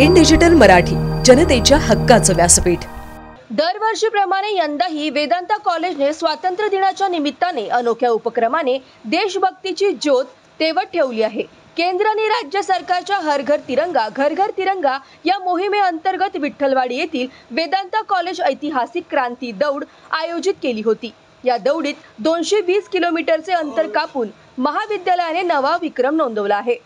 In digital Marathi, जनतेच्या हक्काचं व्यासपीठ। दरवर्षीप्रमाणे यंदाही वेदांता कॉलेजने स्वातंत्र्य दिनाच्या निमित्ताने अनोख्या उपक्रमाने देशभक्तीची ज्योत तेवत ठेवली आहे। केंद्र आणि राज्य सरकारच्या हर घर तिरंगा घर घर तिरंगा या मोहिमेअंतर्गत विठ्ठलवाडी येथील वेदांता कॉलेज ऐतिहासिक क्रांती दौड आयोजित केली होती। या दौडीत 220 किलोमीटरचे अंतर कापून महाविद्यालयाने नवा विक्रम नोंदवला आहे।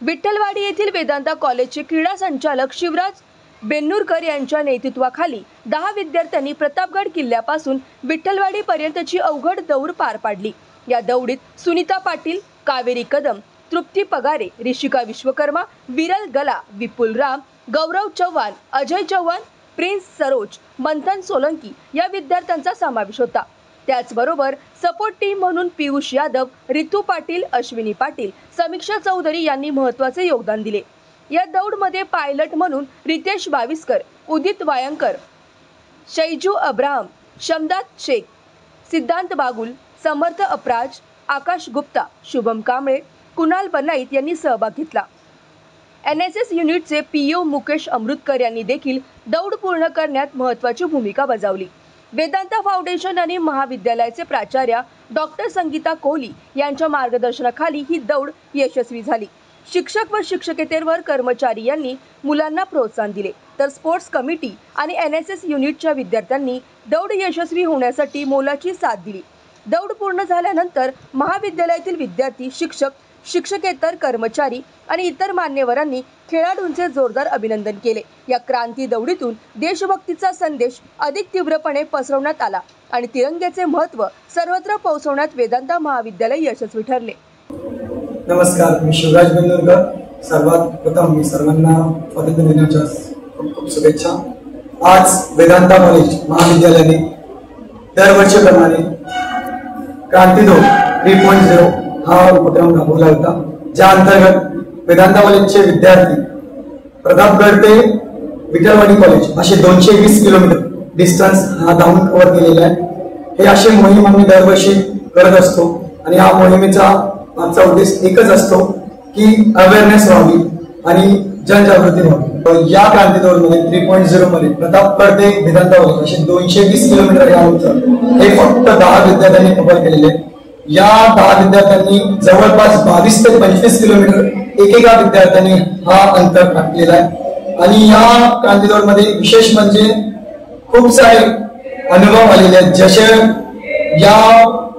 विठ्ठलवाडी येथील वेदांता कॉलेजचे क्रीडा संचालक शिवराज बेन्नूरकर यांच्या नेतृत्वाखाली 10 विद्यार्थ्यांनी प्रतापगड किल्ल्यापासून विठ्ठलवाडी पर्यंतची अवघड दौड पार पाडली। या दौडीत सुनीता पाटील, कावेरी कदम, तृप्ती पगारे, ऋषिका विश्वकर्मा, विरल गला, विपुल राम, गौरव चव्हाण, अजय चव्हाण, प्रिन्स सरोज, मंथन सोलंकी या विद्यार्थ्यांचा समावेश होता। त्याचबरोबर सपोर्ट टीम म्हणून पियुष यादव, रितू पाटील, अश्विनी पाटील, समीक्षा चौधरी यांनी महत्त्वाचे योगदान दिले। या दौडमध्ये पायलट म्हणून रितेश बाविस्कर, उदित वायंकर, शैजू अब्राहम, शमदाद शेख, सिद्धांत बागुल, समर्थ अपराज, आकाश गुप्ता, शुभम कांबळे, कुणाल बनाईत यांनी सहभाग घेतला। NSS युनिटचे PO मुकेश अमृतकर यांनी देखील दौड पूर्ण करण्यात महत्त्वाची भूमिका बजावली। वेदांता फाउंडेशन आणि महाविद्यालयाचे प्राचार्य डॉक्टर संगीता कोहली यांच्या मार्गदर्शनाखाली ही दौड यशस्वी झाली। शिक्षक व शिक्षकेतर कर्मचारी यांनी मुलांना प्रोत्साहन दिले, तर स्पोर्ट्स कमिटी आणि NSS युनिटच्या विद्यार्थ्यांनी दौड यशस्वी होण्यासाठी मोलाची साथ दिली। दौड पूर्ण झाल्यानंतर महाविद्यालयातील विद्यार्थी, शिक्षक, शिक्षकेतर कर्मचारी आणि इतर मान्यवरांनी खेळाडूंचे जोरदार अभिनंदन केले। या क्रांती दौडीतून देशभक्तीचा संदेश अधिक तीव्रपणे पसरवण्यात आला आणि तिरंग्याचे महत्त्व सर्वत्र पोहोचवण्यात वेदांता महाविद्यालय यशस्वी ठरले। नमस्कार, मी शिवराज बेन्नूरकर। सर्वात प्रथम मी सर्वांना स्वातंत्र्य दिनाच्या खूप खूप शुभेच्छा। आज वेदांता कॉलेज महाविद्यालयाने दरवर्षीप्रमाणे क्रांती दौड 3.0 हा उपक्रम राबवला होता, ज्या अंतर्गत वेदांता कॉलेजचे विद्यार्थी प्रतापगड ते विठ्ठलवाडी कॉलेज असे 220 किलोमीटर डिस्टन्स हा धावून कव्हर केलेला आहे। हे असे मोहीम आम्ही दरवर्षी करत असतो आणि या मोहिमेचा आमचा उद्देश एकच असतो की अवेअरनेस व्हावी आणि जनजागृती व्हावी। या क्रांती दौडमध्ये 3.0 मध्ये प्रतापगड ते वेदांता कॉलेज असे 220 किलोमीटर या अंतर हे फक्त 10 विद्यार्थ्यांनी कव्हर केलेले आहे। या 10 विद्यार्थ्यांनी जवळपास 22 ते 25 किलोमीटर एकेका विद्यार्थ्यांनी हा अंतर टाकलेला आहे आणि या क्रांती दौड मध्ये विशेष म्हणजे खूप सारे अनुभव आलेले आहेत। जसे या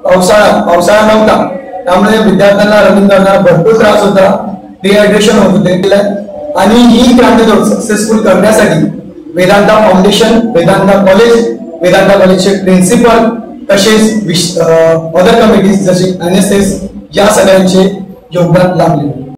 पावसाळा नव्हता, त्यामुळे विद्यार्थ्यांना रनिंग करताना भरपूर त्रास होता, डिहायड्रेशन होत होते आणि ही क्रांती दौड सक्सेसफुल करण्यासाठी वेदांता फाउंडेशन, वेदांता कॉलेजचे प्रिन्सिपल तसेच अदर कमिटीज जसे NSS या सगळ्यांचे योगदान लाभले।